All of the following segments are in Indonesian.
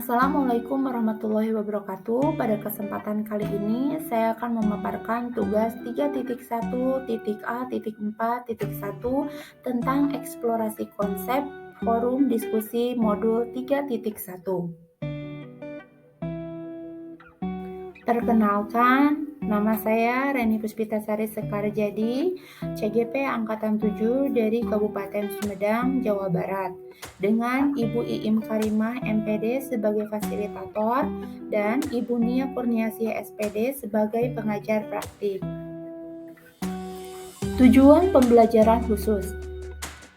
Assalamualaikum warahmatullahi wabarakatuh. Pada kesempatan kali ini saya akan memaparkan tugas 3.1.A.4.1 tentang eksplorasi konsep forum diskusi modul 3.1. Perkenalkan, nama saya Reni Puspitasari Sekarjadi, CGP Angkatan 7 dari Kabupaten Sumedang, Jawa Barat, dengan Ibu Iim Karimah MPD sebagai fasilitator dan Ibu Nia Kurniasi SPD sebagai pengajar praktik. Tujuan pembelajaran khusus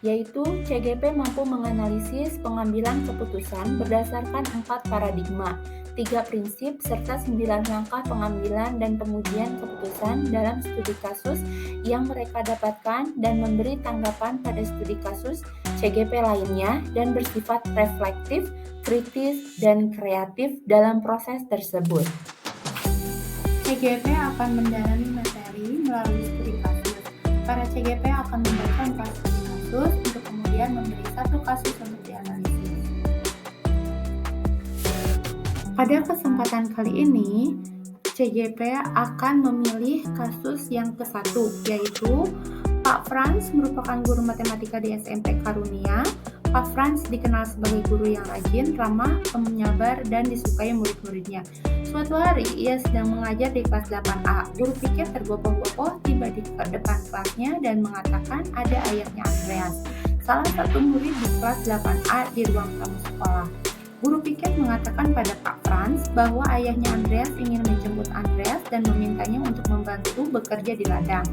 yaitu CGP mampu menganalisis pengambilan keputusan berdasarkan 4 paradigma, 3 prinsip, serta 9 langkah pengambilan dan pengujian keputusan dalam studi kasus yang mereka dapatkan dan memberi tanggapan pada studi kasus CGP lainnya dan bersifat reflektif, kritis, dan kreatif dalam proses tersebut. CGP akan mendalami materi melalui studi kasus. Para CGP akan membaca 4 studi kasus untuk kemudian memberi satu kasus untuk dianalisis. Pada kesempatan kali ini, CGP akan memilih kasus yang ke-1, yaitu Pak Frans merupakan guru matematika di SMP Karunia. Pak Frans dikenal sebagai guru yang rajin, ramah, penyabar, dan disukai murid-muridnya. Suatu hari, ia sedang mengajar di kelas 8A. Guru pikir tergopoh-gopoh tiba di depan kelasnya dan mengatakan ada ayahnya Andreas, salah satu murid di kelas 8A di ruang tamu sekolah. Guru pikir mengatakan pada Pak Frans bahwa ayahnya Andreas ingin menjemput Andreas dan memintanya untuk membantu bekerja di ladang.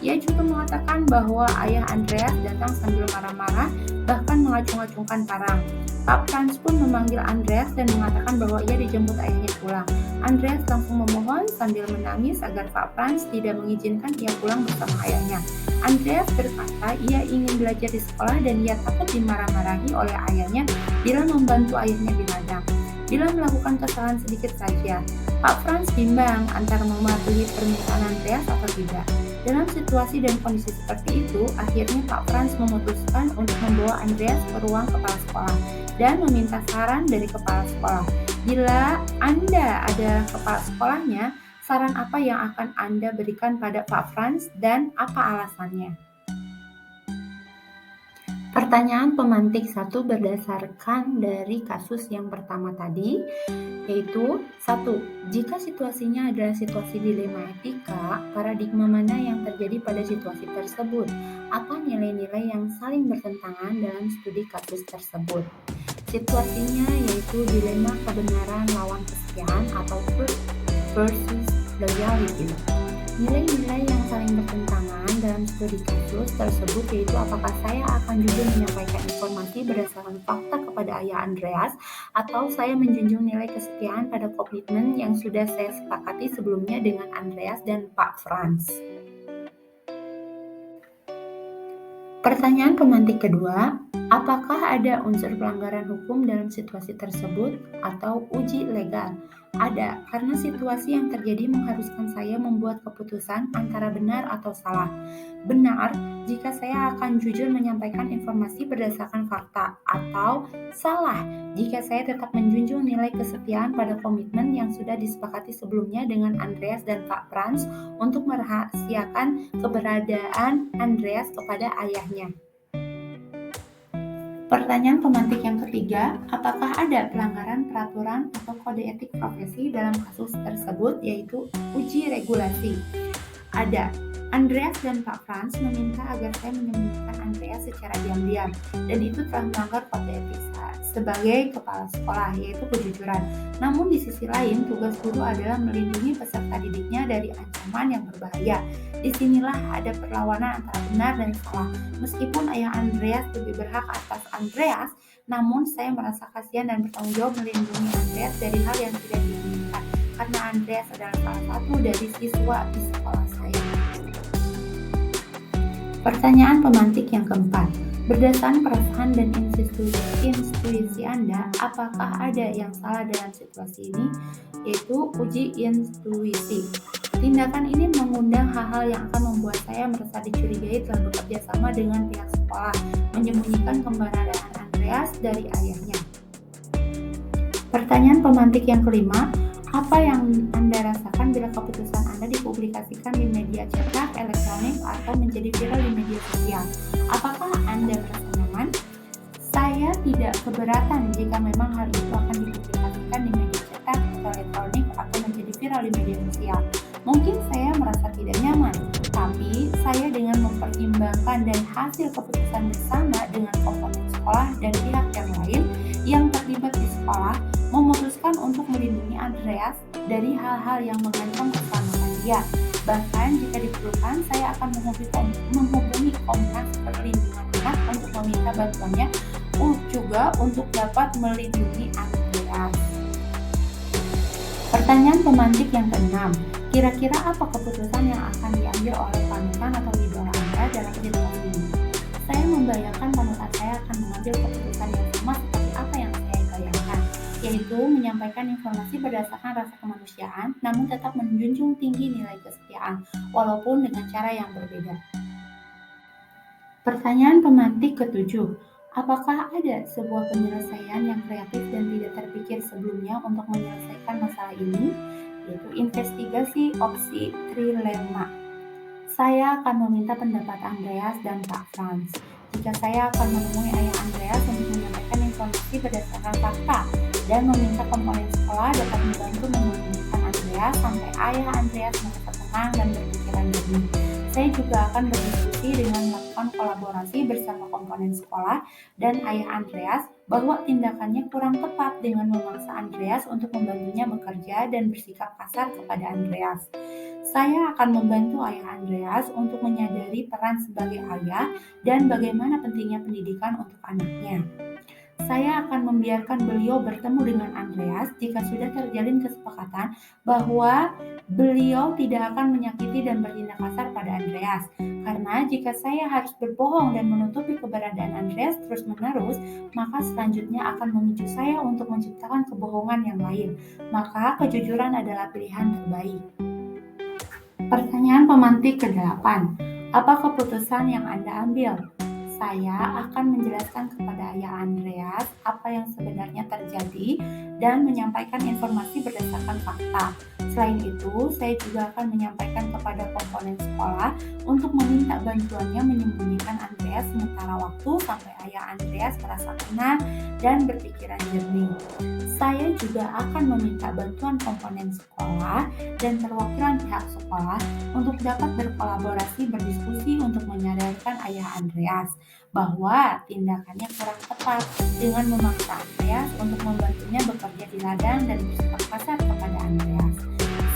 Ia juga mengatakan bahwa ayah Andreas datang sambil marah-marah, bahkan mengacung-acungkan parang. Pak Frans pun memanggil Andreas dan mengatakan bahwa ia dijemput ayahnya pulang. Andreas langsung memohon sambil menangis agar Pak Frans tidak mengizinkan ia pulang bersama ayahnya. Andreas berkata ia ingin belajar di sekolah dan ia takut dimarah-marahi oleh ayahnya bila membantu ayahnya di ladang. Bila melakukan kesalahan sedikit saja, Pak Frans bimbang antara mematuhi permintaan Andreas atau tidak. Dalam situasi dan kondisi seperti itu, akhirnya Pak Frans memutuskan untuk membawa Andreas ke ruang kepala sekolah dan meminta saran dari kepala sekolah. Bila Anda adalah kepala sekolahnya, saran apa yang akan Anda berikan pada Pak Frans dan apa alasannya? Pertanyaan pemantik 1 berdasarkan dari kasus yang pertama tadi, yaitu 1. Jika situasinya adalah situasi dilema etika, paradigma mana yang terjadi pada situasi tersebut? Apa nilai-nilai yang saling bertentangan dalam studi kasus tersebut? Situasinya yaitu dilema kebenaran lawan kesetiaan atau truth versus reality. Nilai-nilai yang saling bertentangan dalam studi kasus tersebut yaitu apakah saya akan jujur menyampaikan informasi berdasarkan fakta kepada ayah Andreas atau saya menjunjung nilai kesetiaan pada komitmen yang sudah saya sepakati sebelumnya dengan Andreas dan Pak Frans. Pertanyaan pemantik kedua, apakah ada unsur pelanggaran hukum dalam situasi tersebut atau uji legal? Ada, karena situasi yang terjadi mengharuskan saya membuat keputusan antara benar atau salah. Benar, jika saya akan jujur menyampaikan informasi berdasarkan fakta, atau salah, jika saya tetap menjunjung nilai kesetiaan pada komitmen yang sudah disepakati sebelumnya dengan Andreas dan Pak Frans untuk merahasiakan keberadaan Andreas kepada ayahnya. Pertanyaan pemantik yang ketiga, apakah ada pelanggaran peraturan atau kode etik profesi dalam kasus tersebut, yaitu uji regulasi? Ada. Andreas dan Pak Frans meminta agar saya menyembunyikan Andreas secara diam-diam, dan itu telah melanggar kode etik sebagai kepala sekolah, yaitu kejujuran. Namun di sisi lain, tugas guru adalah melindungi peserta didiknya dari ancaman yang berbahaya. Disinilah ada perlawanan antara benar dan salah. Meskipun ayah Andreas lebih berhak atas Andreas, namun saya merasa kasihan dan bertanggung jawab melindungi Andreas dari hal yang tidak diinginkan, karena Andreas adalah salah satu dari siswa di sekolah saya. Pertanyaan pemantik yang keempat, berdasarkan perasaan dan intuisi Anda, apakah ada yang salah dalam situasi ini? Yaitu uji intuisi. Tindakan ini mengundang hal-hal yang akan membuat saya merasa dicurigai telah bekerja sama dengan pihak sekolah, menyembunyikan keberadaan Andreas dari ayahnya. Pertanyaan pemantik yang kelima, apa yang Anda rasakan bila keputusan Anda dipublikasikan di media cetak, elektronik, atau menjadi viral di media sosial? Apakah Anda merasa nyaman? Saya tidak keberatan jika memang hal itu akan dipublikasikan di media cetak atau elektronik atau menjadi viral di media sosial. Mungkin saya merasa tidak nyaman, tapi saya dengan mempertimbangkan dan hasil keputusan bersama dengan komponen sekolah dan pihak yang lain yang terlibat di sekolah memutuskan untuk melindungi Andreas dari hal-hal yang mengancam keselamatan dia. Bahkan jika diperlukan, saya akan menghubungi Komnas Perlindungan Anak untuk meminta bantuannya juga untuk dapat melindungi Andreas. Pertanyaan pemantik yang keenam, kira-kira apa keputusan yang akan diambil oleh panutan atau idola Anda dalam situasi ini? Saya membayangkan panutan saya akan mengambil keputusan yang sama seperti apa yang saya bayangkan, yaitu menyampaikan informasi berdasarkan rasa kemanusiaan, namun tetap menjunjung tinggi nilai kesetiaan, walaupun dengan cara yang berbeda. Pertanyaan pemantik ketujuh, apakah ada sebuah penyelesaian yang kreatif dan tidak terpikir sebelumnya untuk menyelesaikan masalah ini, yaitu investigasi opsi trilema? Saya akan meminta pendapat Andreas dan Pak Franz. Jika saya akan menemui ayah Andreas untuk menyampaikan informasi berdasarkan fakta dan meminta komponen sekolah dapat membantu menyembunyikan Andreas sampai ayah Andreas merasa tenang dan berpikiran jernih. Saya juga akan berdiskusi dengan melakukan kolaborasi bersama komponen sekolah dan ayah Andreas bahwa tindakannya kurang tepat dengan memaksa Andreas untuk membantunya bekerja dan bersikap kasar kepada Andreas. Saya akan membantu ayah Andreas untuk menyadari peran sebagai ayah dan bagaimana pentingnya pendidikan untuk anaknya. Saya akan membiarkan beliau bertemu dengan Andreas jika sudah terjalin kesepakatan bahwa beliau tidak akan menyakiti dan bertindak kasar pada Andreas. Karena jika saya harus berbohong dan menutupi keberadaan Andreas terus-menerus, maka selanjutnya akan memicu saya untuk menciptakan kebohongan yang lain. Maka kejujuran adalah pilihan terbaik. Pertanyaan pemantik ke-8. Apa keputusan yang Anda ambil? Saya akan menjelaskan kepada ayah Andreas apa yang sebenarnya terjadi dan menyampaikan informasi berdasarkan fakta. Selain itu, saya juga akan menyampaikan kepada komponen sekolah untuk meminta bantuannya menyembunyikan Andreas sementara waktu sampai ayah Andreas merasa tenang dan berpikiran jernih. Saya juga akan meminta bantuan komponen sekolah dan perwakilan pihak sekolah untuk dapat berkolaborasi berdiskusi untuk menyadarkan ayah Andreas bahwa tindakannya kurang tepat dengan memaksa Andreas untuk membantunya bekerja di ladang dan bersikap kasar kepada Andreas.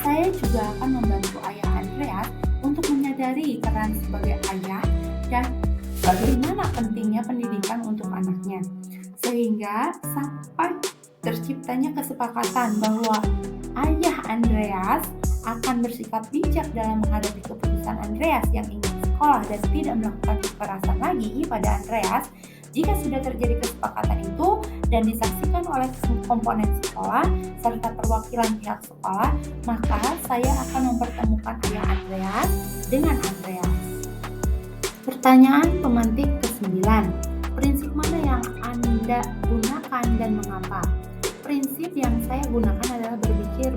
Saya juga akan membantu ayah Andreas untuk menyadari peran sebagai ayah dan bagaimana pentingnya pendidikan untuk anaknya, sehingga sampai terciptanya kesepakatan bahwa ayah Andreas akan bersikap bijak dalam menghadapi keputusan Andreas yang ingin sekolah dan tidak melakukan kekerasan lagi pada Andreas. Jika sudah terjadi kesepakatan itu dan disaksikan oleh komponen sekolah serta perwakilan pihak sekolah, maka saya akan mempertemukan ayah Andreas dengan Andreas. Pertanyaan pemantik ke-9. Prinsip mana yang Anda gunakan dan mengapa? Prinsip yang saya gunakan adalah berpikir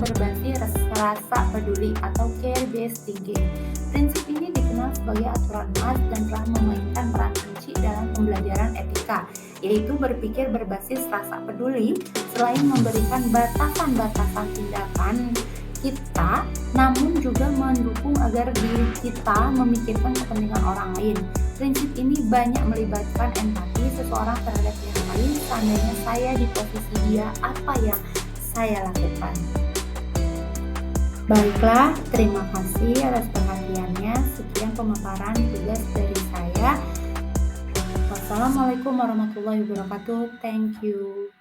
berbasis rasa peduli atau care-based thinking. Prinsip ini dikenal sebagai aturan emas dan telah memainkan peran kunci dalam pembelajaran etika, yaitu berpikir berbasis rasa peduli selain memberikan batasan-batasan tindakan kita, namun juga mendukung agar diri kita memikirkan kepentingan orang lain. Prinsip ini banyak melibatkan empati seseorang terhadap yang lain. Seandainya saya di posisi dia, apa yang saya lakukan? Baiklah, terima kasih atas perhatiannya. Sekian pemaparan tugas dari saya. Wassalamualaikum warahmatullahi wabarakatuh. Thank you.